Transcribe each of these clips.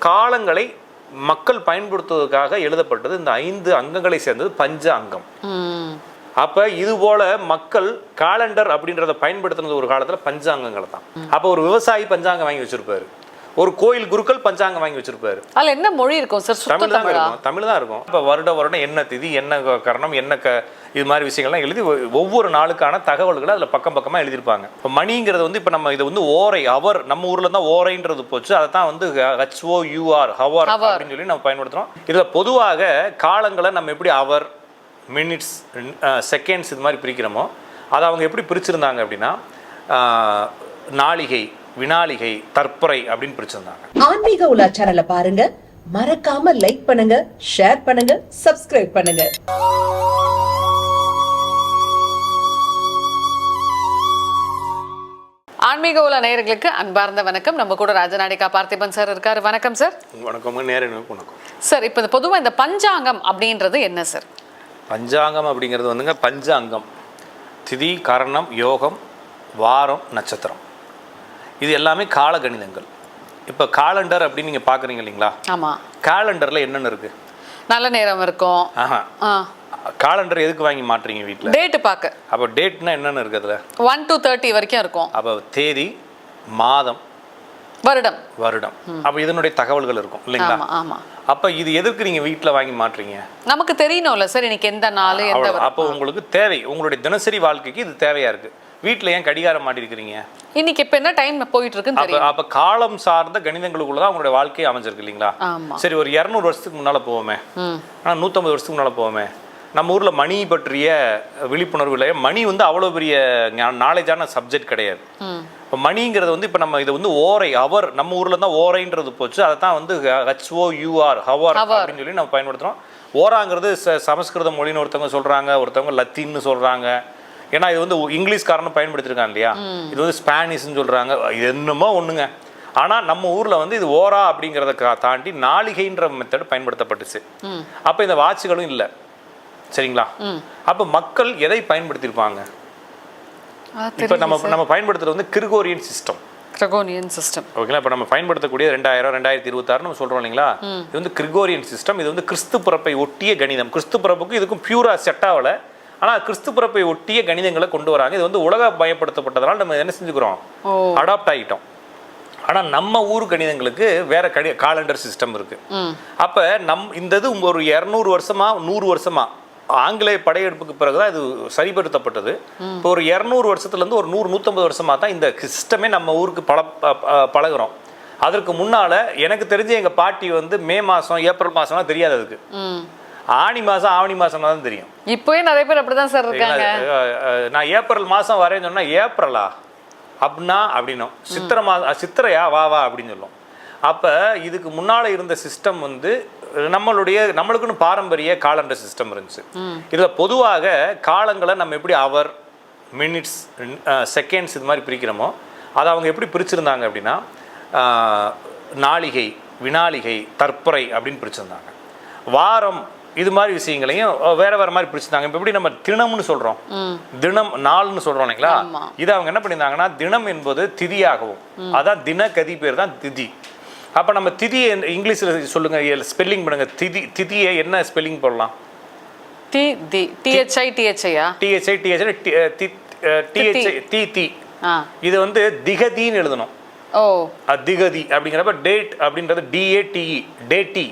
காலங்களை மக்கள் பயன்படுத்துவதற்காக எழுதப்பட்டது இந்த 5 அங்கங்களை சேர்ந்தது பஞ்ச அங்கம். அப்ப இது போல மக்கள் காலண்டர் அப்படின்றத பயன்படுத்துனது ஒரு காலத்துல பஞ்சாங்கங்களை தான். அப்ப ஒரு விவசாயி பஞ்சாங்கம் வாங்கி வச்சிருப்பாரு, ஒரு கோயில் குருக்கள் பஞ்சாங்கம் வாங்கி வச்சிருப்பாரு. அதுல என்ன மொழி இருக்கும் சார்? தமிழ் தான் இருக்கும், தமிழ் தான் இருக்கும். இப்ப வருடம் என்ன திதி, என்ன கரணம், என்ன இது மாதிரி விஷயங்கள்லாம் எழுதி ஒவ்வொரு நாளுக்கான தகவல்களை அதுல பக்கம் பக்கமா எழுதியிருப்பாங்க. இப்போ மணிங்கிறது வந்து இப்போ நம்ம இதை வந்து ஓரை அவர், நம்ம ஊர்ல தான் ஓரைன்றது போச்சு, அதை தான் வந்து HOUR ஹவர் அப்படின்னு சொல்லி நம்ம பயன்படுத்துறோம். இதுல பொதுவாக காலங்களை நம்ம எப்படி அவர், மினிட்ஸ், செகண்ட்ஸ் இது மாதிரி பிரிக்கிறோமோ அதை அவங்க எப்படி பிரிச்சிருந்தாங்க அப்படின்னா நாளிகை, வினாளிகை, தற்பறை அப்படின்னு பிரிச்சிருந்தாங்க. ஆன்மீக உலா சேனலை பாருங்க, மறக்காம லைக் பண்ணுங்க, ஷேர் பண்ணுங்க, சப்ஸ்கிரைப் பண்ணுங்க. ஆன்மீக உலா நேயர்களுக்கு அன்பார்ந்த வணக்கம். நம்ம கூட ராஜநாடிகா பார்த்திபன் சார் இருக்காரு. வணக்கம் சார். வணக்கம். வணக்கம் சார். இப்போ பொதுவாக இந்த பஞ்சாங்கம் அப்படின்றது என்ன சார்? பஞ்சாங்கம் அப்படிங்கிறது வந்துங்க பஞ்ச அங்கம், திதி, கரணம், யோகம், வாரம், நட்சத்திரம், இது எல்லாமே கால கணிதங்கள். இப்போ காலண்டர் அப்படின்னு நீங்கள் பார்க்குறீங்க இல்லைங்களா? ஆமாம். காலண்டரில் என்னென்ன இருக்குது? நல்ல நேரம் இருக்கும். காலண்டர் எதுக்கு வாங்கி மாட்டுறீங்க வீட்டில்? டேட்டு பார்க்க. அப்போ டேட்னா என்னென்ன இருக்குது அதில்? 1 to 30 வரைக்கும் இருக்கும். அப்போ தேதி, மாதம், வருடம். அப்போ இதனுடைய தகவல்கள் இருக்கும் இல்லைங்களா? ஆமாம். அப்போ இது எதுக்கு நீங்கள் வீட்டில் வாங்கி மாட்டுறீங்க? நமக்கு தெரியணும்ல சார், இன்னைக்கு எந்த நாள், எந்த. அப்போ உங்களுக்கு தேவை, உங்களுடைய தினசரி வாழ்க்கைக்கு இது தேவையா இருக்கு. வீட்டில் ஏன் கடிகாரம் மாட்டிருக்கிறீங்க? இன்னைக்கு இப்போ என்ன டைம் போயிட்டு இருக்குன்னு தெரியும். அப்போ காலம் சார்ந்த கணிதங்களுக்குள்ள தான் உங்களுடைய வாழ்க்கையை அமைஞ்சிருக்கு இல்லைங்களா? சரி, ஒரு 200 வருஷத்துக்கு முன்னால போவோமே, ஆனால் 150 வருஷத்துக்கு முன்னால போவோமே, நம்ம ஊர்ல மணி பற்றிய விழிப்புணர்வு இல்லை. மணி வந்து அவ்வளோ பெரிய நாலேஜான சப்ஜெக்ட் கிடையாது. இப்போ மணிங்கிறது வந்து இப்போ நம்ம இதை வந்து ஓரை, அவர், நம்ம ஊர்ல தான் ஓரைன்றது போச்சு, அதை தான் வந்து HOUR ஹவர் அப்படின்னு சொல்லி நம்ம பயன்படுத்துறோம். ஓராங்கிறது சமஸ்கிருத மொழின்னு ஒருத்தவங்க சொல்றாங்க, ஒருத்தவங்க லத்தீன்னு சொல்றாங்க. ஏன்னா இது வந்து இங்கிலீஷ்காரனும் பயன்படுத்திருக்காங்க இல்லையா? இது வந்து ஸ்பானிஷ்ன்னு சொல்றாங்க, இது என்னமோ ஒண்ணுங்க. ஆனால் நம்ம ஊரில் வந்து இது ஓரா அப்படிங்கிறத தாண்டி நாளிகைன்ற மெத்தட் பயன்படுத்தப்பட்டுச்சு. அப்போ இந்த வாட்சுகளும் இல்லை, சரிங்களா? அப்போ மக்கள் எதை பயன்படுத்தியிருப்பாங்க? இப்போ நம்ம பயன்படுத்துறது வந்து கிரிகோரியன் சிஸ்டம். ஓகேங்களா? இப்போ நம்ம பயன்படுத்தக்கூடிய 2000 2026 நம்ம சொல்றோம் இல்லைங்களா? இது வந்து கிரிகோரியன் சிஸ்டம். இது வந்து கிறிஸ்து பிறப்பை ஒட்டிய கணிதம். கிறிஸ்து பிறப்புக்கு இதுக்கும் பியூரா செட் ஆகல, ஆனால் கிறிஸ்து பிறப்பை ஒட்டிய கணிதங்களை கொண்டு வராங்க. இது வந்து உலக பயப்படுத்தப்பட்டதுனால நம்ம என்ன செஞ்சுக்கிறோம், அடாப்ட் ஆகிட்டோம். ஆனால் நம்ம ஊர் கணிதங்களுக்கு வேற காலண்டர் சிஸ்டம் இருக்கு. அப்போ இந்த இது ஒரு 200 வருஷமா 100 வருஷமா ஆங்கிலேய படையெடுப்புக்கு பிறகுதான் இது சரிப்படுத்தப்பட்டது. இப்போ ஒரு 200 வருஷத்துலேருந்து ஒரு 100-150 வருஷமா தான் இந்த சிஸ்டமே நம்ம ஊருக்கு பழகுறோம். அதற்கு முன்னால எனக்கு தெரிஞ்சு எங்க பாட்டி வந்து மே மாசம் ஏப்ரல் மாசம்லாம் தெரியாது, அதுக்கு ஆனி மாசம் ஆவணி மாசம் தான் தெரியும். இப்போயே நிறைய பேர் அப்படிதான் சார் இருக்காங்க. நான் ஏப்ரல் மாசம் வரேன்னு சொன்னா ஏப்ரலா அப்படின்னா அப்படின்னும், சித்திரை மாசம் சித்திரையா வா வா அப்படின்னு சொல்லும். அப்போ இதுக்கு முன்னால் இருந்த சிஸ்டம் வந்து நம்மளுக்குன்னு பாரம்பரிய காலண்டர் சிஸ்டம் இருந்துச்சு. இதில் பொதுவாக காலங்களை நம்ம எப்படி அவர், மினிட்ஸ், செகண்ட்ஸ் இது மாதிரி பிரிக்கிறோமோ அதை அவங்க எப்படி பிரிச்சிருந்தாங்க அப்படின்னா நாளிகை, வினாளிகை, தற்பறை அப்படின்னு பிரிச்சிருந்தாங்க. வாரம் இது மாதிரி விஷயங்களையும் வேற வேற மாதிரி பிரிச்சிருந்தாங்க. இப்போ எப்படி நம்ம தினம்னு சொல்றோம், தினம் நாள்னு சொல்றோம் இல்லைங்களா? இதை அவங்க என்ன பண்ணியிருந்தாங்கன்னா தினம் என்பது திதியாகவும், அதான் தின கதி பேர் தான் திதி. அப்போ நம்ம திதி இங்கிலீஷ்ல சொல்லுங்க, ஸ்பெல்லிங் பண்ணுங்க. திதியை என்ன ஸ்பெல்லிங் போடலாம்? இது வந்து திகதின்னு எழுதணும். திகதி அப்படிங்கிறப்ப டேட் அப்படின்றது DATE, டேட்டி.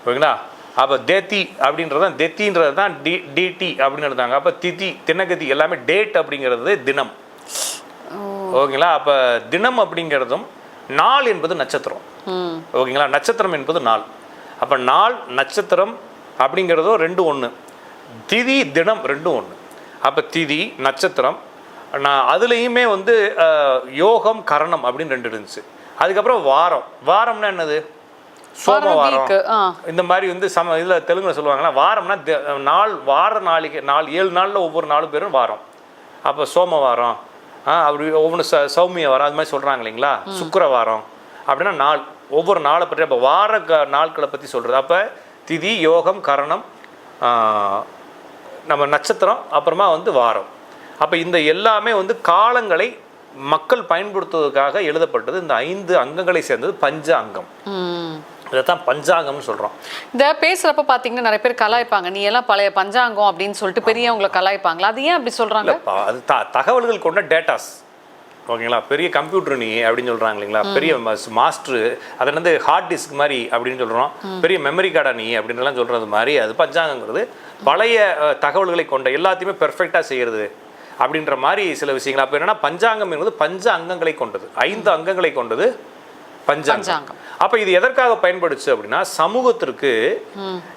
ஓகேங்களா? அப்போ தேத்தி அப்படின்றது தெத்தின்றது தான் DT அப்படின்னு எழுதாங்க. அப்போ திதி, தினகதி எல்லாமே டேட் அப்படிங்கிறது தினம். ஓகேங்களா? அப்போ தினம் அப்படிங்கிறதும் நாள் என்பது நட்சத்திரம். ஓகேங்களா? நட்சத்திரம் என்பது நாள். அப்போ நாள் நட்சத்திரம் அப்படிங்கிறதும் 2 ஒன்று, திதி தினம் 2 ஒன்று. அப்போ திதி நட்சத்திரம், அதுலேயுமே வந்து யோகம் கரணம் அப்படின்னு 2 இருந்துச்சு. அதுக்கப்புறம் வாரம்னா என்னது? சோமவாரம். இந்த மாதிரி வந்து இதில் தெலுங்குல சொல்லுவாங்கன்னா வாரம்னா நாள், வார நாளைக்கு 7 நாளில் ஒவ்வொரு நாளும் பேரும் வாரம். அப்போ சோமவாரம், அப்படி ஒவ்வொன்று சௌமிய வாரம் அது மாதிரி சொல்கிறாங்க இல்லைங்களா? சுக்கிரவாரம் அப்படின்னா நாள், ஒவ்வொரு நாளை பற்றி. அப்போ வார நாட்களை பற்றி சொல்கிறது. அப்போ திதி, யோகம், கரணம், நம்ம நட்சத்திரம், அப்புறமா வந்து வாரம். அப்போ இந்த எல்லாமே வந்து காலங்களை மக்கள் பயன்படுத்துவதற்காக எழுதப்பட்டது இந்த 5 அங்கங்களை சேர்ந்தது பஞ்ச அங்கம். இதைத்தான் பஞ்சாங்கம்னு சொல்றோம். இந்த பேசுறப்ப பாத்தீங்கன்னா நிறைய பேர் கலாய்ப்பாங்க, நீ எல்லாம் பழைய பஞ்சாங்கம் அப்படின்னு சொல்லிட்டு பெரியவங்களை கலாய்ப்பாங்களா? அது ஏன் அப்படி சொல்றாங்க? அது தகவல்கள் கொண்ட டேட்டாஸ், ஓகேங்களா? பெரிய கம்ப்யூட்டர் நீ அப்படின்னு சொல்றாங்க இல்லைங்களா, பெரிய மாஸ்டர், அதை வந்து ஹார்ட் டிஸ்க் மாதிரி அப்படின்னு சொல்றோம், பெரிய மெமரி கார்டா நீ அப்படின்லாம் சொல்றது மாதிரி. அது பஞ்சாங்கங்கிறது பழைய தகவல்களை கொண்ட எல்லாத்தையுமே பெர்ஃபெக்டா செய்யறது அப்படின்ற மாதிரி சில விஷயங்கள். அப்போ என்னன்னா பஞ்சாங்கம் என்பது பஞ்ச அங்கங்களை கொண்டது, 5 அங்கங்களை கொண்டது பஞ்சாங்கம். அப்ப இது எதற்காக பயன்படுச்சு அப்படின்னா, சமூகத்திற்கு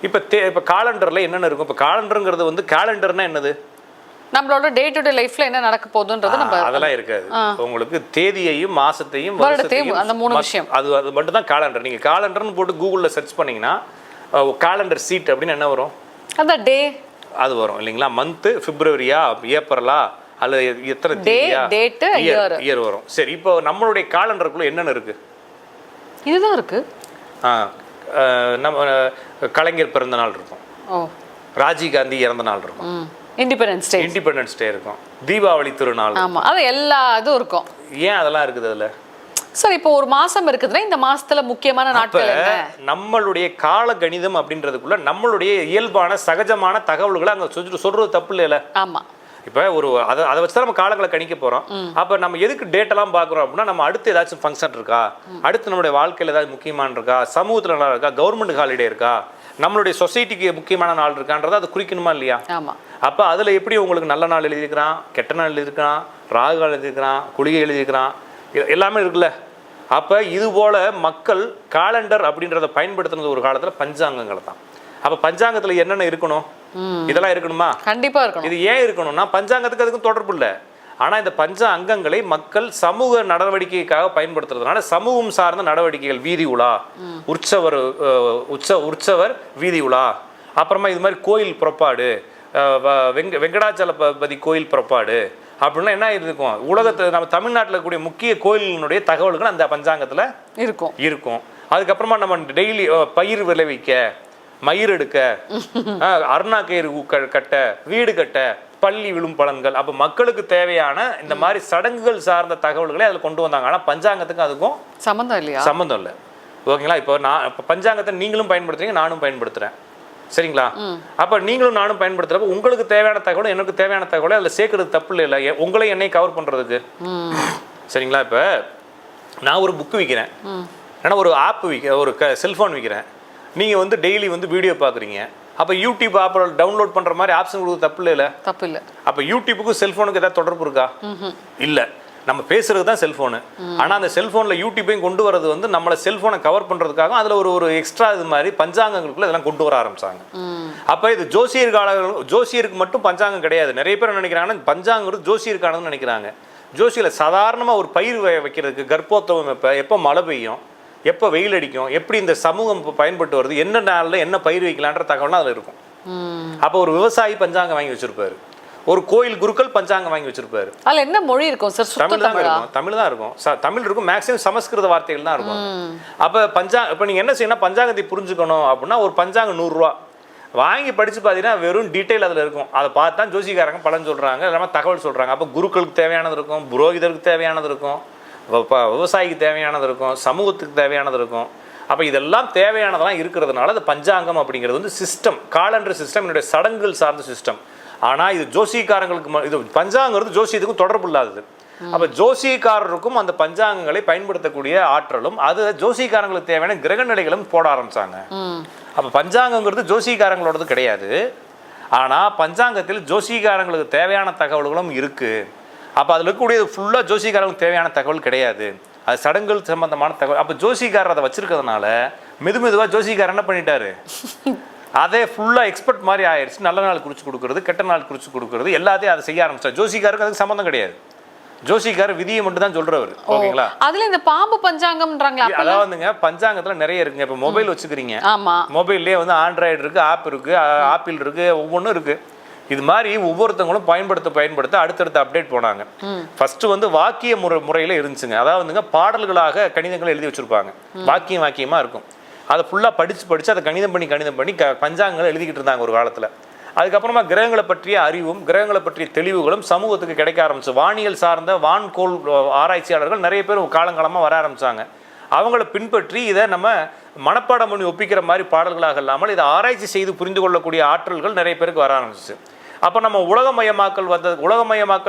இப்ப காலண்டர்ல என்னென்ன இருக்கும். இப்ப காலண்டருங்கிறது வந்து காலண்டர்னா என்னது, நம்மளோட டே டு டே லைஃப்ல என்ன நடக்க போகுதுன்றது நம்ம அதெல்லாம் இருக்காது. உங்களுக்கு தேதியையும் மாசத்தையும் அந்த 3 விஷயம், அது மட்டும் தான் காலண்டர். நீங்க காலண்டர்னு போட்டு கூகுள்ல சர்ச் பண்ணீங்கன்னா காலண்டர் சீட் அப்படின்னு என்ன வரும், அந்த டே அது வரும் இல்லைங்களா. மந்த் பிப்ரவரியா ஏப்ரலா அல்லது எத்தனை தேதியா டேட் இயர் வரும். சரி, இப்போ நம்மளுடைய காலண்டருக்குள்ள என்னென்ன இருக்கு? இதுதான் இருக்கு. நம்ம கலைஞர் பிறந்த நாள் இருக்கும், ராஜீவ் காந்தி இறந்த நாள் இருக்கும், இண்டிபெண்டன்ஸ் டே இருக்கும், தீபாவளி திருநாள், ஆமா, அது எல்லா இதுவும் இருக்கும். ஏன் அதெல்லாம் இருக்குது அதுல? சார், இப்போ ஒரு மாசம் இருக்குதுன்னா இந்த மாசத்துல முக்கியமான நாட்கள் என்ன? நம்மளுடைய கால கணிதம் அப்படின்றதுக்குள்ள நம்மளுடைய இயல்பான சகஜமான தகவல்களை அங்க சொல்றது தப்பு இல்லைல்ல? ஆமா. இப்போ ஒரு அதை வச்சு நம்ம காலங்களை கணிக்க போறோம். அப்ப நம்ம எதுக்கு டேட்டெல்லாம் பார்க்குறோம் அப்படின்னா, நம்ம அடுத்து ஏதாச்சும் ஃபங்க்ஷன் இருக்கா, அடுத்து நம்மளுடைய வாழ்க்கையில் ஏதாவது முக்கியமான இருக்கா, சமூகத்தில் நல்லா இருக்கா, கவர்மெண்ட் ஹாலிடே இருக்கா, நம்மளுடைய சொசைட்டிக்கு முக்கியமான நாள் இருக்கான்றதை அது குறிக்கணுமா இல்லையா? அப்போ அதில் எப்படி உங்களுக்கு நல்ல நாள் எழுதியிருக்கிறான், கெட்ட நாள் எழுதியிருக்கிறான், ராகு காலம் எழுதியிருக்கிறான், குளிகை எழுதியிருக்கிறான், எல்லாமே இருக்குல்ல. அப்போ இது போல மக்கள் காலண்டர் அப்படின்றத பயன்படுத்துனது ஒரு காலத்தில் பஞ்சாங்கங்களை தான். அப்போ பஞ்சாங்கத்தில் என்னென்ன இருக்கணும், இதெல்லாம் இருக்கணுமா? கண்டிப்பா இருக்கணும். இது ஏன் இருக்கணும்னா, பஞ்சாங்கத்துக்கு அதுக்கும் தொடர்பு இல்லை. ஆனா இந்த பஞ்ச அங்கங்களை மக்கள் சமூக நடவடிக்கைக்காக பயன்படுத்துறதுனால சமூகம் சார்ந்த நடவடிக்கைகள், வீதி உலா, உற்சவர் வீதி உலா, அப்புறமா இது மாதிரி கோயில் புறப்பாடு, வெங்கடாச்சலபதி கோயில் புறப்பாடு அப்படின்னா என்ன இருக்கும், உலகத்தில் நம்ம தமிழ்நாட்டில் இருக்கக்கூடிய முக்கிய கோயிலினுடைய தகவல்கள் அந்த பஞ்சாங்கத்தில் இருக்கும். அதுக்கப்புறமா நம்ம டெய்லி பயிர் விளைவிக்க, மயிர் எடுக்க, அருணா கயிறு கட்ட, வீடு கட்ட, பள்ளி விழும் பலன்கள், அப்போ மக்களுக்கு தேவையான இந்த மாதிரி சடங்குகள் சார்ந்த தகவல்களை அதில் கொண்டு வந்தாங்க. ஆனால் பஞ்சாங்கத்துக்கும் அதுக்கும் சம்மந்தம் இல்லை. ஓகேங்களா? இப்போ பஞ்சாங்கத்தை நீங்களும் பயன்படுத்துறீங்க, நானும் பயன்படுத்துறேன், சரிங்களா? அப்போ நீங்களும் நானும் பயன்படுத்துறப்ப உங்களுக்கு தேவையான தகவலை எனக்கு தேவையான தகவலை அதில் சேர்க்கறது தப்பு இல்லை, உங்களை என்னை கவர் பண்ணுறதுக்கு, சரிங்களா? இப்போ நான் ஒரு புக்கு விற்கிறேன், ஏன்னா ஒரு ஆப் ஒரு செல்ஃபோன் விற்கிறேன், நீங்கள் வந்து டெய்லி வந்து வீடியோ பார்க்குறீங்க, அப்போ யூடியூப் ஆப் டவுன்லோட் பண்ணுற மாதிரி ஆப்ஷன் கொடுத்து தப்பு இல்லை? தப்பு இல்லை. அப்போ யூடியூப்புக்கும் செல்ஃபோனுக்கு ஏதாவது தொடர்பு இருக்கா? இல்லை. நம்ம பேசுறது தான் செல்ஃபோனு. ஆனால் அந்த செல்ஃபோனில் யூடியூப்பையும் கொண்டு வரது வந்து நம்மளை செல்ஃபோனை கவர் பண்ணுறதுக்காக அதில் ஒரு எக்ஸ்ட்ரா இது மாதிரி பஞ்சாங்கங்களுக்குள்ள இதெல்லாம் கொண்டு வர ஆரம்பிச்சாங்க. அப்போ இது ஜோசியருக்கு மட்டும் பஞ்சாங்கம் கிடையாது. நிறைய பேர் நினைக்கிறாங்கன்னா பஞ்சாங்கிறது ஜோசியருக்கானதுன்னு நினைக்கிறாங்க. ஜோசியில் சாதாரணமாக ஒரு பயிர் வைக்கிறதுக்கு, கர்ப்போத்தவம் எப்போ மழை பெய்யும், எப்போ வெயில் அடிக்கும், எப்படி இந்த சமூகம் பயன்பட்டு வருது, என்ன நாளில் என்ன பயிர் வைக்கலான்ற தகவல்லாம் அதில் இருக்கும். அப்போ ஒரு விவசாயி பஞ்சாங்கம் வாங்கி வச்சிருப்பாரு, ஒரு கோயில் குருக்கள் பஞ்சாங்கம் வாங்கி வச்சிருப்பாரு. அதுல என்ன மொழி இருக்கும் சார்? தமிழ் தான் இருக்கும். தமிழ் இருக்கும், மேக்ஸிமம் சமஸ்கிருத வார்த்தைகள் தான் இருக்கும். அப்போ இப்போ நீங்கள் என்ன செய்யணும், பஞ்சாங்கத்தை புரிஞ்சுக்கணும் அப்படின்னா ஒரு பஞ்சாங்கம் 100 ரூபா வாங்கி படித்து பார்த்தீங்கன்னா வெறும் டீட்டெயில் அதில் இருக்கும். அதை பார்த்து தான் ஜோசிக்காரங்க பலன் சொல்கிறாங்க, இல்லாமல் தகவல் சொல்கிறாங்க. அப்போ குருக்களுக்கு தேவையானது இருக்கும், புரோகிதருக்கு தேவையானது இருக்கும், விவசாயிக்கு தேவையானது இருக்கும், சமூகத்துக்கு தேவையானது இருக்கும். அப்போ இதெல்லாம் தேவையானதெல்லாம் இருக்கிறதுனால அது பஞ்சாங்கம் அப்படிங்கிறது வந்து சிஸ்டம், காலண்டர் சிஸ்டம், என்னுடைய சடங்குகள் சார்ந்த சிஸ்டம். ஆனால் இது ஜோசியக்காரங்களுக்கு, இது பஞ்சாங்கிறது ஜோசியத்துக்கும் தொடர்பு இல்லாதது. அப்போ ஜோசியக்காரருக்கும் அந்த பஞ்சாங்கங்களை பயன்படுத்தக்கூடிய ஆற்றலும், அது ஜோசியக்காரங்களுக்கு தேவையான கிரக நிலைகளும் போட ஆரம்பிச்சாங்க. அப்போ பஞ்சாங்கங்கிறது ஜோசியக்காரங்களோடது கிடையாது. ஆனால் பஞ்சாங்கத்தில் ஜோசியக்காரங்களுக்கு தேவையான தகவல்களும் இருக்குது. அப்போ அதில் இருக்கக்கூடியது ஃபுல்லாக ஜோசியக்காரங்களுக்கு தேவையான தகவல் கிடையாது, அது சடங்குகள் சம்பந்தமான தகவல். அப்போ ஜோசியக்காரர் அதை வச்சிருக்கிறதுனால மெதுவாக ஜோசியக்காரர் என்ன பண்ணிட்டாரு, அதே ஃபுல்லாக எக்ஸ்பர்ட் மாதிரி ஆயிடுச்சு. நல்ல நாள் குறித்து கொடுக்குறது, கெட்ட நாள் குறித்து கொடுக்குறது, எல்லாத்தையும் அதை செய்ய ஆரம்பிச்சார். ஜோசியக்காரருக்கு அதுக்கு சம்மந்தம் கிடையாது. ஜோசியக்காரர் விதியை மட்டும் தான் சொல்றவர். ஓகேங்களா? அதுல இந்த பாம்பு பஞ்சாங்கம்ன்றாங்களா? அதாவதுங்க பஞ்சாங்கத்துல நிறைய இருக்குங்க. இப்போ மொபைல் வச்சுக்கிறீங்க, மொபைல்லேயே வந்து ஆண்ட்ராய்டு இருக்கு, ஆப் இருக்கு, ஆப்பிள் இருக்கு, ஒவ்வொன்றும் இருக்கு. இது மாதிரி ஒவ்வொருத்தவங்களும் பயன்படுத்த அடுத்தடுத்த அப்டேட் போனாங்க. ஃபர்ஸ்ட் வந்து வாக்கிய முறையில இருந்துச்சுங்க. அதாவதுங்க பாடல்களாக கணிதங்களை எழுதி வச்சிருப்பாங்க, வாக்கியமா இருக்கும். அதை ஃபுல்லாக படிச்சு அதை கணிதம் பண்ணி பஞ்சாங்கங்களை எழுதிக்கிட்டு இருந்தாங்க ஒரு காலத்தில். அதுக்கப்புறமா கிரகங்களை பற்றிய அறிவும் கிரகங்களை பற்றிய தெளிவுகளும் சமூகத்துக்கு கிடைக்க ஆரம்பிச்சு. வானியல் சார்ந்த வான்கோள் ஆராய்ச்சியாளர்கள் நிறைய பேர் காலங்காலமாக வர ஆரம்பித்தாங்க. அவங்கள பின்பற்றி இதை நம்ம மனப்பாடம் பண்ணி ஒப்பிக்கிற மாதிரி பாடல்களாக இல்லாமல் இதை ஆராய்ச்சி செய்து புரிந்து கொள்ளக்கூடிய ஆற்றல்கள் நிறைய பேருக்கு வர ஆரம்பிச்சு. அப்போ நம்ம உலகமயமாக்கல்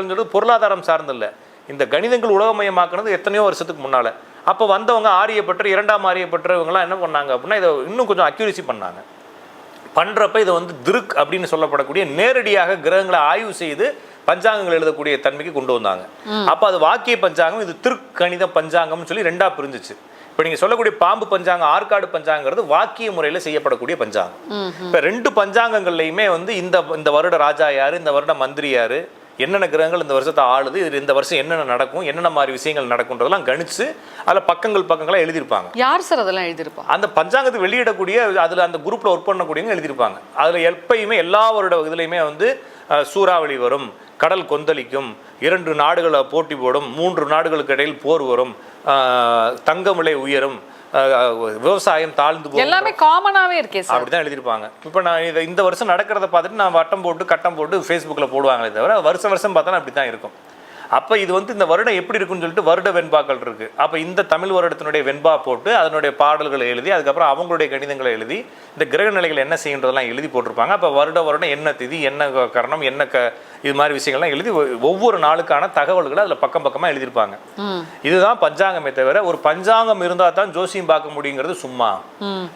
சொல்றது பொருளாதாரம் சார்ந்தில்லை. இந்த கணிதங்கள் உலகமயமாக்குனது எத்தனையோ வருஷத்துக்கு முன்னால். அப்போ வந்தவங்க ஆரியப்பட்ட இரண்டாம் ஆரியப்பட்டவங்களாம் என்ன பண்ணாங்க அப்படின்னா இதை இன்னும் கொஞ்சம் அக்யூரசி பண்ணாங்க. பண்ணுறப்ப இதை திருக் அப்படின்னு சொல்லப்படக்கூடிய நேரடியாக கிரகங்களை ஆய்வு செய்து பஞ்சாங்கங்கள் எழுதக்கூடிய தன்மைக்கு கொண்டு வந்தாங்க. அப்போ அது வாக்கிய பஞ்சாங்கம், இது திருக்கணித பஞ்சாங்கம்னு சொல்லி ரெண்டா பிரிஞ்சிச்சு. இப்போ நீங்கள் சொல்லக்கூடிய பாம்பு பஞ்சாங்கம் ஆற்காடு பஞ்சாங்கிறது வாக்கிய முறையில் செய்யப்படக்கூடிய பஞ்சாங்கம். இப்போ ரெண்டு பஞ்சாங்கங்கள்லையுமே இந்த வருட ராஜா யாரு, இந்த வருட மந்திரி யாரு, என்னென்ன கிரகங்கள் இந்த வருஷத்தை ஆளுது, இது இந்த வருஷம் என்னென்ன நடக்கும், என்னென்ன மாதிரி விஷயங்கள் நடக்கும்ன்றதெல்லாம் கணிச்சு அதில் பக்கங்களாக எழுதியிருப்பாங்க. யார் சார் அதெல்லாம் எழுதியிருப்பாங்க? அந்த பஞ்சாங்கத்தை வெளியிடக்கூடிய அதில் அந்த குரூப்பில் ஒர்க் பண்ணக்கூடியவங்க எழுதியிருப்பாங்க. அதில் எப்பயுமே எல்லா வருட இதுலையுமே சூறாவளி வரும், கடல் கொந்தளிக்கும், 2 நாடுகளை போட்டி போடும், 3 நாடுகளுக்கு இடையில் போர் வரும், தங்கம் விலை உயரும், விவசாயம் தாழ்ந்து போகும், எல்லாமே காமனாவே இருக்கே சார். அப்படிதான் எழுதியிருப்பாங்க. இப்போ நான் இந்த வருஷம் நடக்கிறத பார்த்துட்டு நான் வட்டம் போட்டு கட்டம் போட்டு ஃபேஸ்புக்கில் போடுவாங்களே தவிர வருஷம் பார்த்தா அப்படி தான் இருக்கும். அப்போ இது இந்த வருடம் எப்படி இருக்குன்னு சொல்லிட்டு வருட வெண்பாக்கள் இருக்குது. அப்போ இந்த தமிழ் வருடத்தினுடைய வெண்பா போட்டு அதனுடைய பாடல்களை எழுதி அதுக்கப்புறம் அவங்களுடைய கணிதங்களை எழுதி இந்த கிரக நிலைகள் என்ன செய்யன்றதெல்லாம் எழுதி போட்டிருப்பாங்க. அப்போ வருடம் என்ன திதி, என்ன கரணம், என்ன இது மாதிரி விஷயங்கள்லாம் எழுதி ஒவ்வொரு நாளுக்கான தகவல்களை அதில் பக்கமாக எழுதியிருப்பாங்க. இதுதான் பஞ்சாங்கமே தவிர ஒரு பஞ்சாங்கம் இருந்தால் தான் ஜோசியம் பார்க்க முடியுங்கிறது சும்மா.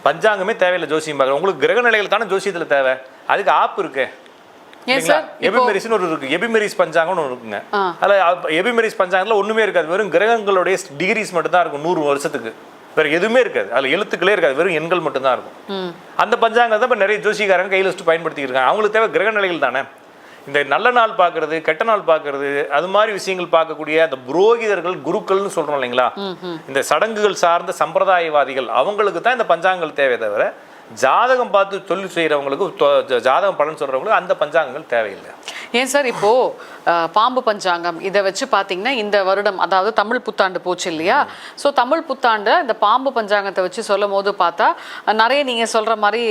பஞ்சாங்கமே தேவையில்லை ஜோசியம் பார்க்க. உங்களுக்கு கிரக நிலைகள் தானே ஜோசியத்தில் தேவை. அதுக்கு ஆப் இருக்கு. எபிமெரிஸ் பஞ்சாங்கம்னு இருக்குங்க. அதில் எபிமெரிஸ் பஞ்சாங்கத்தில் ஒன்றுமே இருக்காது, வெறும் கிரகங்களுடைய டிகிரிஸ் மட்டும்தான் இருக்கும். 100 வருஷத்துக்கு வேறு எதுவுமே இருக்காது, அதில் எழுத்துக்களே இருக்காது, வெறும் எண்கள் மட்டும்தான் இருக்கும். அந்த பஞ்சாங்கத்தை இப்போ நிறைய ஜோசிகாரங்க கையில் வச்சுட்டு பயன்படுத்திக்கிட்டு இருக்காங்க. அவங்களுக்கு தேவை கிரக நிலைகள் தானே. இந்த நல்ல நாள் பார்க்கறது, கெட்ட நாள் பார்க்கறது, அது மாதிரி விஷயங்கள் பார்க்கக்கூடிய அந்த புரோகிதர்கள், குருக்கள்னு சொல்கிறோம் இல்லைங்களா, இந்த சடங்குகள் சார்ந்த சம்பிரதாயவாதிகள், அவங்களுக்கு தான் இந்த பஞ்சாங்கங்கள் தேவை தவிர ஜாதகம் பார்த்து சொல்லி செய்கிறவங்களுக்கு, ஜாதகம் பலன் சொல்கிறவங்களுக்கு அந்த பஞ்சாங்கங்கள் தேவையில்லை. ஏன் சார் இப்போ பாம்பு பஞ்சாங்கம் இதை வச்சு பார்த்தீங்கன்னா இந்த வருடம் அதாவது தமிழ் புத்தாண்டு போச்சு இல்லையா? ஸோ தமிழ் புத்தாண்டு இந்த பாம்பு பஞ்சாங்கத்தை வச்சு சொல்லும் போது பார்த்தா நிறைய நீங்கள் சொல்கிற மாதிரி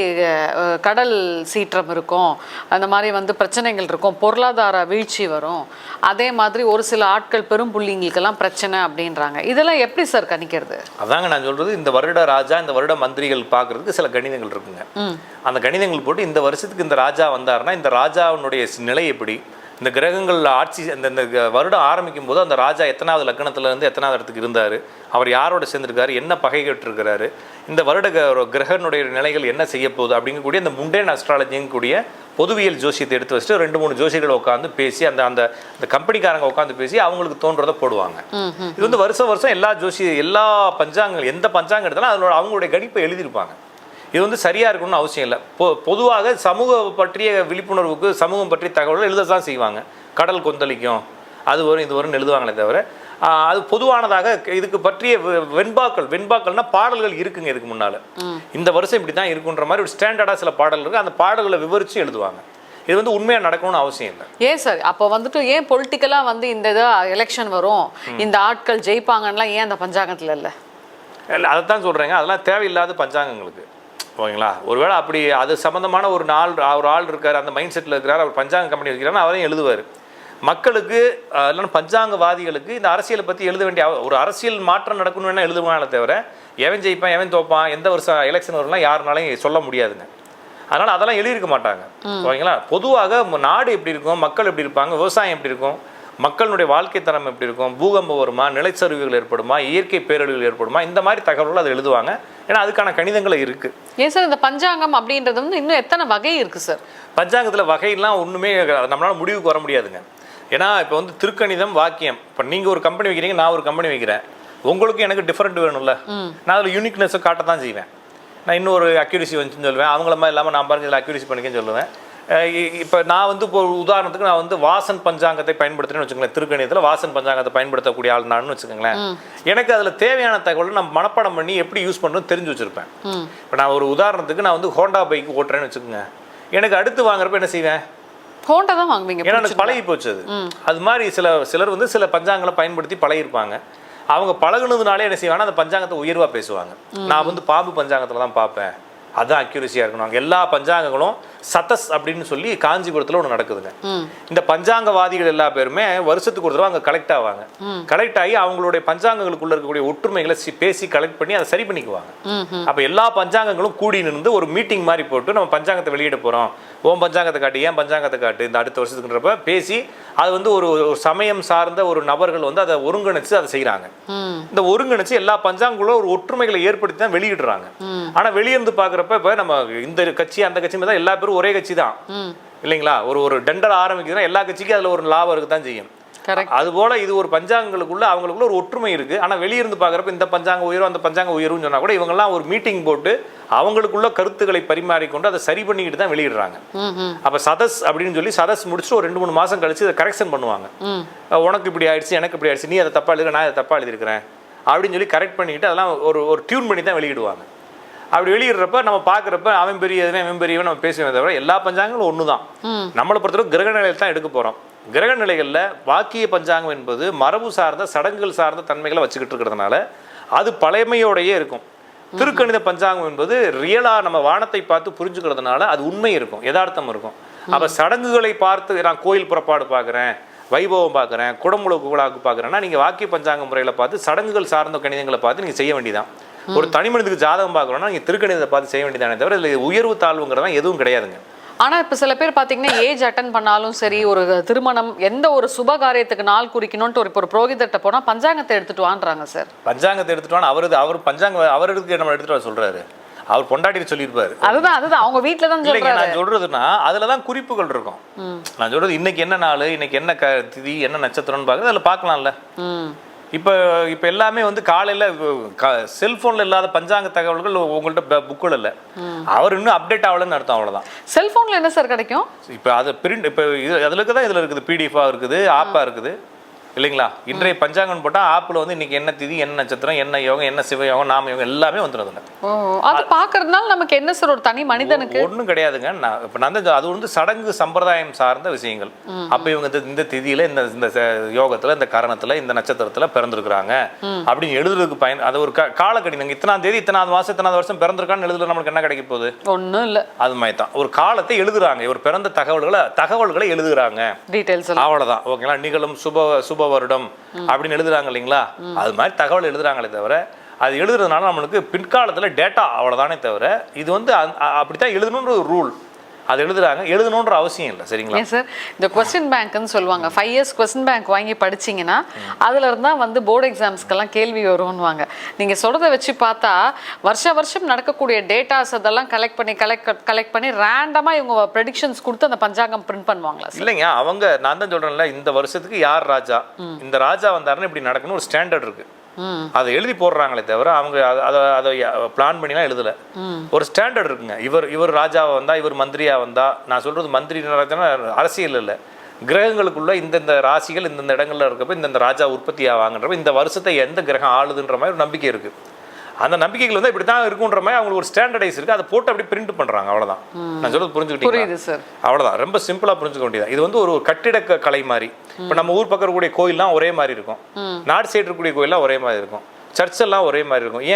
கடல் சீற்றம் இருக்கும், அந்த மாதிரி பிரச்சனைகள் இருக்கும், பொருளாதார வீழ்ச்சி வரும், அதே மாதிரி ஒரு சில ஆட்கள் பெரும் புள்ளிங்களுக்கெல்லாம் பிரச்சனை அப்படின்றாங்க. இதெல்லாம் எப்படி சார் கணிக்கிறது? அதாங்க நான் சொல்கிறது, இந்த வருட ராஜா இந்த வருட மந்திரிகள் பார்க்குறதுக்கு சில கணிதங்கள் இருக்குங்க. அந்த கணிதங்கள் போட்டு இந்த வருஷத்துக்கு இந்த ராஜா வந்தாருன்னா இந்த ராஜாவுடைய நிலை எப்படி, இந்த கிரகங்கள் ஆட்சி இந்த வருடம் ஆரம்பிக்கும் போது அந்த ராஜா எத்தனாவது லக்னத்திலேருந்து எத்தனாவது இடத்துக்கு இருந்தார், அவர் யாரோட சேர்ந்துருக்காரு, என்ன பகை கேட்டிருக்கிறாரு, இந்த வருட கிரகனுடைய நிலைகள் என்ன செய்ய போகுது அப்படிங்கக்கூடிய இந்த முண்டேன் அஸ்ட்ராலஜிங்கக்கூடிய பொதுவியல் ஜோசியத்தை எடுத்து வச்சுட்டு 2-3 ஜோசியர்களை உட்காந்து பேசி அந்த கம்பெனிக்காரங்க உட்காந்து பேசி அவங்களுக்கு தோன்றதை போடுவாங்க. இது வருஷம் எல்லா பஞ்சாங்கங்கள் எந்த பஞ்சாங்கம் எடுத்தாலும் அவங்களுடைய கணிப்பை எழுதியிருப்பாங்க. இது சரியாக இருக்கணும்னு அவசியம் இல்லை. பொதுவாக சமூகம் பற்றிய விழிப்புணர்வுக்கு சமூகம் பற்றிய தகவல்கள் எழுத தான் செய்வாங்க. கடல் கொந்தளிக்கும், அது வரும் இது வரும்னு எழுதுவாங்களே தவிர அது பொதுவானதாக இதுக்கு பற்றிய வெண்பாக்கள்னா பாடல்கள் இருக்குங்க. இதுக்கு முன்னால் இந்த வருஷம் இப்படி தான் இருக்குன்ற மாதிரி ஒரு ஸ்டாண்டர்டாக சில பாடல்கள் இருக்குது. அந்த பாடல்களை விவரித்து எழுதுவாங்க. இது உண்மையாக நடக்கணும்னு அவசியம் இல்லை. ஏன் சார் அப்போ ஏன் பொலிட்டிக்கலாக இந்த எலெக்ஷன் வரும், இந்த ஆட்கள் ஜெயிப்பாங்கன்னா ஏன் அந்த பஞ்சாங்கத்தில் இல்லை? அதை தான் சொல்கிறேங்க, அதெல்லாம் தேவையில்லாத பஞ்சாங்கங்களுக்கு. ஓகேங்களா? ஒருவேளை அப்படி அது சம்மந்தமான ஒரு ஆள் இருக்கார், அந்த மைண்ட் செட்டில் இருக்கிறார், அவர் பஞ்சாங்க கம்பெனி வைக்கிறாருன்னு அவரையும் எழுதுவார். மக்களுக்கு இல்லைன்னா பஞ்சாங்கவாதிகளுக்கு இந்த அரசியலை பற்றி எழுத வேண்டிய ஒரு அரசியல் மாற்றம் நடக்கணும்னு வேணால் எழுதுவாங்களே தவிர எவன் ஜெயிப்பான் எவன் தோப்பான் எந்த வருஷம் எலெக்ஷன் வரும்லாம் யாருனாலையும் சொல்ல முடியாதுங்க. அதனால் அதெல்லாம் எழுதியிருக்க மாட்டாங்க. ஓகேங்களா? பொதுவாக நாடு எப்படி இருக்கும், மக்கள் எப்படி இருப்பாங்க, விவசாயம் எப்படி இருக்கும், மக்களுடைய வாழ்க்கை தரம் எப்படி இருக்கும், பூகம்பம் வருமா, நிலச்சரிவுகள் ஏற்படுமா, இயற்கை பேரழிவுகள் ஏற்படுமா, இந்த மாதிரி தகவல்கள் அதை எழுதுவாங்க. ஏன்னா அதுக்கான கணிதங்கள் இருக்குது. ஏன் சார் இந்த பஞ்சாங்கம் அப்படின்றது இன்னும் எத்தனை வகை இருக்குது சார்? பஞ்சாங்கத்தில் வகையெல்லாம் ஒன்றுமே நம்மளால் முடிவுக்கு வர முடியாதுங்க. ஏன்னா இப்போ திருக்கணிதம் வாக்கியம், இப்போ நீங்கள் ஒரு கம்பெனி வைக்கிறீங்க, நான் ஒரு கம்பெனி வைக்கிறேன், உங்களுக்கு எனக்கு டிஃப்ரெண்ட் வேணும்ல, நான் அதில் யூனிக்னஸை காட்ட தான் செய்வேன். நான் இன்னொரு அக்யூரசி வந்துச்சுன்னு சொல்லுவேன், அவங்கள மாதிரி இல்லாமல் நான் பாருங்க இதில் அக்யூரசி பண்ணிக்கன்னு சொல்லுவேன். இப்போ நான் இப்போ உதாரணத்துக்கு நான் வாசன் பஞ்சாங்கத்தை பயன்படுத்துறேன்னு வச்சுக்கோங்களேன், திருக்கணிதத்தில் வாசன் பஞ்சாங்கத்தை பயன்படுத்தக்கூடிய ஆள் நான் வச்சுக்கோங்களேன். எனக்கு அதில் தேவையான தகவலை நான் மனப்பாடம் பண்ணி எப்படி யூஸ் பண்ணணும்னு தெரிஞ்சு வச்சுருப்பேன். இப்போ நான் ஒரு உதாரணத்துக்கு நான் ஹோண்டா பைக் ஓட்டுறேன்னு வச்சுக்கோங்க, எனக்கு அடுத்து வாங்குறப்ப என்ன செய்வேன், ஹோண்டா தான் வாங்குவீங்க. ஏன்னா எனக்கு பழகி போச்சு அது மாதிரி சிலர் சில பஞ்சாங்களை பயன்படுத்தி பழகிருப்பாங்க. அவங்க பழகுனதுனாலே என்ன செய்வாங்கன்னா அந்த பஞ்சாங்கத்தை உயர்வாக பேசுவாங்க. நான் பாம்பு பஞ்சாங்கத்தில் தான் பார்ப்பேன், அதுதான் அக்யூரஸியாக இருக்கணும். அங்கே எல்லா பஞ்சாங்கங்களும் சதஸ் அப்படின்னு சொல்லி காஞ்சிபுரத்தில் ஒன்று நடக்குதுங்க. இந்த பஞ்சாங்கவாதிகள் எல்லா பேருமே வருஷத்துக்கு ஒரு தடவை அங்கே கலெக்ட் ஆவாங்க. கலெக்ட் ஆகி அவங்களுடைய பஞ்சாங்கங்களுக்குள்ள இருக்கக்கூடிய ஒற்றுமைகளை பேசி கலெக்ட் பண்ணி அதை சரி பண்ணிக்குவாங்க. அப்போ எல்லா பஞ்சாங்கங்களும் கூடி நின்று ஒரு மீட்டிங் மாதிரி போட்டு நம்ம பஞ்சாங்கத்தை வெளியிட போகிறோம், ஓம் பஞ்சாங்கத்தை காட்டு, ஏன் பஞ்சாங்கத்தை காட்டு, இந்த அடுத்த வருஷத்துக்குன்றப்ப பேசி அது வந்து ஒரு சமயம் சார்ந்த ஒரு நபர்கள் வந்து அதை ஒருங்கிணைச்சு அதை செய்கிறாங்க. இந்த ஒருங்கிணைச்சு எல்லா பஞ்சாங்கங்களும் ஒரு ஒற்றுமைகளை ஏற்படுத்தி தான் வெளியிடுறாங்க. ஆனா வெளியிருந்து பாக்குறப்ப இப்ப நம்ம இந்த கட்சி அந்த கட்சி தான் எல்லா பேரும் ஒரே கட்சி தான் இல்லைங்களா? ஒரு டெண்டர் ஆரம்பிக்குதுன்னா எல்லா கட்சிக்கும் அதுல ஒரு லாபம் இருக்குதான் செய்யும். அது போல இது ஒரு பஞ்சாங்கங்களுக்குள்ள அவங்களுக்குள்ள ஒரு ஒற்றுமை இருக்கு. ஆனா வெளியிருந்து பாக்குறப்ப இந்த பஞ்சாங்க உயரும் அந்த பஞ்சாங்க உயரும் சொன்னா கூட இவங்கெல்லாம் ஒரு மீட்டிங் போட்டு அவங்களுக்குள்ள கருத்துக்களை பரிமாறிக்கொண்டு அதை சரி பண்ணிக்கிட்டு தான் வெளியிடுறாங்க. அப்ப சதஸ் அப்படின்னு சொல்லி சதஸ் முடிச்சுட்டு ஒரு 2-3 மாசம் கழிச்சு அதை கரெக்ஷன் பண்ணுவாங்க. உனக்கு இப்படி ஆயிடுச்சு, எனக்கு இப்படி ஆயிடுச்சு, நீ அதை தப்பா எழுதுற, நான் அதை தப்பா எழுதிருக்கிறேன் அப்படின்னு சொல்லி கரெக்ட் பண்ணிட்டு அதெல்லாம் ஒரு டியூன் பண்ணி தான் வெளியிடுவாங்க. அப்படி வெளியிடுறப்ப நம்ம பார்க்குறப்ப அவன் பெரியவன் அவன் பெரியவன் நம்ம பேசுவேன் தவிர எல்லா பஞ்சாங்கங்களும் ஒன்று தான். நம்மளை பொறுத்தவரை கிரக நிலையில் தான் எடுக்க போகிறோம். கிரக நிலைகளில் வாக்கிய பஞ்சாங்கம் என்பது மரபு சார்ந்த சடங்குகள் சார்ந்த தன்மைகளை வச்சுக்கிட்டு இருக்கிறதுனால அது பழமையோடையே இருக்கும். திருக்கணித பஞ்சாங்கம் என்பது ரியலாக நம்ம வானத்தை பார்த்து புரிஞ்சுக்கிறதுனால அது உண்மை இருக்கும், யதார்த்தம் இருக்கும். அப்போ சடங்குகளை பார்த்து நான் கோயில் புறப்பாடு பார்க்குறேன், வைபவம் பார்க்குறேன், குடமுழுக்கு விழாக்கு பார்க்குறேன்னா நீங்கள் வாக்கிய பஞ்சாங்க முறையில் பார்த்து சடங்குகள் சார்ந்த கணிதங்களை பார்த்து நீங்கள் செய்ய வேண்டியதான். ஒரு தனி மனிதனுக்கு ஜாதகம் பார்க்கணும்னா நீங்கள் திருக்கணிதத்தை பார்த்து செய்ய வேண்டியதானே தவிர இதில் உயர்வு தாழ்வுங்கிறதான் எதுவும் கிடையாதுங்க. ஆனா இப்ப சில பேர் பாத்தீங்கன்னா ஏஜ் அட்டன் பண்ணாலும் சரி, ஒரு திருமணம் எந்த ஒரு சுப காரியத்துக்கு நாள் குறிக்கணும்னு ஒரு புரோகிதர்கிட்ட போனா பஞ்சாங்கத்தை எடுத்துட்டு வான்றாங்க சார். பஞ்சாங்கத்தை எடுத்துட்டு வாங்க. அவர் பஞ்சாங்க அவருக்கு நம்ம எடுத்துட்டு வர சொல்றாரு, அவர் பொண்டாட்டி சொல்லியிருப்பாரு. அதுதான் அவங்க வீட்டுல தான் சொல்றாங்க. நான் சொல்றதுன்னா அதுலதான் குறிப்புகள் இருக்கும். நான் சொல்றது இன்னைக்கு என்ன நாள், இன்னைக்கு என்ன திதி, என்ன நட்சத்திரம்னு பார்க்கறது அதில் பார்க்கலாம்ல. இப்போ எல்லாமே வந்து காலையில் செல்ஃபோனில் இல்லாத பஞ்சாங்க தகவல்கள் உங்கள்கிட்ட புக்கில் இல்லை. அவர் இன்னும் அப்டேட் ஆகலன்னு அர்த்தம், அவ்வளோதான். செல்ஃபோனில் என்ன சார் கிடைக்கும்? இப்போ அது பிரிண்ட் இப்போ அதில் தான் இதில் இருக்குது, பிடிஎஃபாக இருக்குது, ஆப்பாக இருக்குது இல்லைங்களா? இன்றைய பஞ்சாங்கம் போட்டால் ஆப்பில் வந்து இன்னைக்கு என்ன திதி, என்ன நட்சத்திரம், என்ன யோகம், என்ன சிவயோகம், நாம யோகம் எல்லாமே வந்துடுதுல. அது பார்க்கறதுனால நமக்கு என்ன சார் ஒரு தனி மனிதனுக்கு ஒன்றும் கிடையாதுங்க. இப்போ நான் அது வந்து சடங்கு சம்பிரதாயம் சார்ந்த விஷயங்கள். அப்போ இவங்க இந்த திதியில இந்த யோகத்தில், இந்த கரணத்தில், இந்த நட்சத்திரத்தில் பிறந்திருக்கிறாங்க அப்படின்னு எழுதுறதுக்கு அது ஒரு காலக்கணிதங்க. இத்தனாம் தேதி இத்தனாவது மாதம் இத்தனாவது வருஷம் பிறந்திருக்கான்னு எழுதுறது நம்மளுக்கு என்ன கிடைக்க போகுது? ஒன்றும் இல்லை. அது மாதிரி தான் ஒரு காலத்தை எழுதுறாங்க, இவர் பிறந்த தகவல்களை எழுதுறாங்க, டீடைல்ஸ் அவ்வளோதான். ஓகேங்களா? நிகழும் சுப வருடம் அப்படின்னு எழுதுறாங்க இல்லைங்களா? அது மாதிரி தகவல் எழுதுறாங்களே தவிர அது எழுதுறதுனால நம்மளுக்கு பிற்காலத்தில் டேட்டா அவ்வளோதானே தவிர இது வந்து அப்படித்தான் எழுதணுன்ற ஒரு ரூல். அது எழுதணுன்ற அவசியம் இல்லை. சரிங்களா சார்? இந்த கொஸ்டின் பேங்க்னு சொல்லுவாங்க, 5 years கொஸ்டின் பேங்க் வாங்கி படிச்சிங்கன்னா அதுல இருந்தா வந்து போர்டு எக்ஸாம்ஸ்க்கெல்லாம் கேள்வி வரும்னுவாங்க. நீங்க சொல்றதை வச்சு பார்த்தா வருஷம் நடக்கக்கூடிய டேட்டாஸ் அதெல்லாம் கலெக்ட் பண்ணி ரேண்டமா இவங்க ப்ரெடிக்ஷன்ஸ் கொடுத்து அந்த பஞ்சாங்கம் பிரிண்ட் பண்ணுவாங்களா? இல்லைங்க, அவங்க நான் தான் சொல்றேன்ல, இந்த வருஷத்துக்கு யார் ராஜா, இந்த ராஜா வந்தாருன்னு இப்படி நடக்கணும் ஒரு ஸ்டாண்டர்ட் இருக்கு. அதை எழுதி போடுறாங்களே தவிர அவங்க அதை பிளான் பண்ணிலாம் எழுதல. ஒரு ஸ்டாண்டர்ட் இருக்குங்க. இவர் ராஜாவா வந்தா, இவர் மந்திரியா வந்தா, நான் சொல்றது மந்திரி ராஜானா அரசியல் இல்லை, கிரகங்களுக்குள்ள இந்த ராசிகள் இந்த இடங்கள்ல இருக்கப்ப இந்த ராஜா உற்பத்தி ஆவாங்கன்றப்ப இந்த வருஷத்தை எந்த கிரகம் ஆளுதுன்ற மாதிரி ஒரு நம்பிக்கை இருக்கு. அந்த நம்பிக்கைகள் வந்து இப்படி தான் இருக்குன்ற மாதிரி அவங்களுக்கு ஒரு ஸ்டாண்டர்டைஸ் இருக்கு. அதை போட்டு அப்படி பிரிண்ட் பண்றாங்க, அவ்வளவுதான். நான் சொல்றது புரிஞ்சுக்கிட்டீங்க? அவ்வளவுதான், ரொம்ப சிம்பிளா புரிஞ்சுக்க வேண்டியது. இது வந்து ஒரு கட்டிட கலை மாதிரி. இப்போ நம்ம ஊர் பக்கம் இருக்கக்கூடிய கோயில்லாம் ஒரே மாதிரி இருக்கும், நார்த் சைடு இருக்கக்கூடிய கோயில்லாம் ஒரே மாதிரி இருக்கும், சர்ச் எல்லாம் ஒரே மாதிரி இருக்கும்.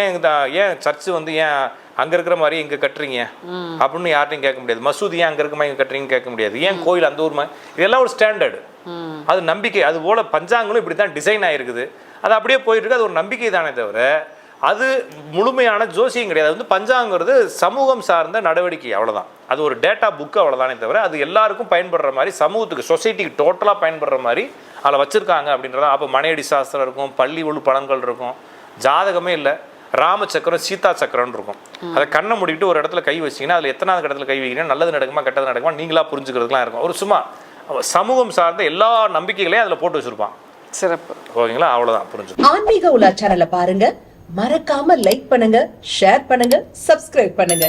ஏன் சர்ச் வந்து ஏன் அங்க இருக்கிற மாதிரி இங்க கட்டுறீங்க அப்படின்னு யார்ட்டையும் கேட்க முடியாது. மசூதி ஏன் அங்க இருக்க மாதிரி இங்க கட்டுறீங்கன்னு கேட்க முடியாது. ஏன் கோயில் அந்த ஊர் மாதிரி, இதெல்லாம் ஒரு ஸ்டாண்டர்டு, அது நம்பிக்கை. அது போல பஞ்சாங்களும் இப்படி தான் டிசைன் ஆயிருக்குது. அது அப்படியே போயிட்டு இருக்கு. அது ஒரு நம்பிக்கை தானே தவிர அது முழுமையான ஜோசியம் கிடையாது. வந்து பஞ்சாங்கிறது சமூகம் சார்ந்த நடவடிக்கை, அவ்வளோதான். அது ஒரு டேட்டா புக்கு, அவ்வளோதானே தவிர அது எல்லாருக்கும் பயன்படுற மாதிரி, சமூகத்துக்கு சொசைட்டிக்கு டோட்டலாக பயன்படுற மாதிரி அதில் வச்சுருக்காங்க அப்படின்றத. அப்போ மனையடி சாஸ்திரம் இருக்கும், பள்ளி உள் பலன்கள் இருக்கும், ஜாதகமே இல்லை, ராமச்சக்கரம் சீதா சக்கரம்னு இருக்கும். அதை கண்ணை மூடிக்கிட்டு ஒரு இடத்துல கை வச்சிங்கன்னா அதில் எத்தனாவது இடத்துல கை வைக்கிறீங்கன்னா நல்லது நடக்குமா கெட்டது நடக்குமா நீங்களா புரிஞ்சுக்கிறதுலாம் இருக்கும். ஒரு சும்மா சமூகம் சார்ந்த எல்லா நம்பிக்கைகளையும் அதில் போட்டு வச்சுருப்பான். சிறப்பு. ஓகேங்களா? அவ்வளோதான், புரிஞ்சு. ஆன்மீக உலா சேனலை பாருங்க, மறக்காம லைக் பண்ணுங்க, ஷேர் பண்ணுங்க, சப்ஸ்கிரைப் பண்ணுங்க.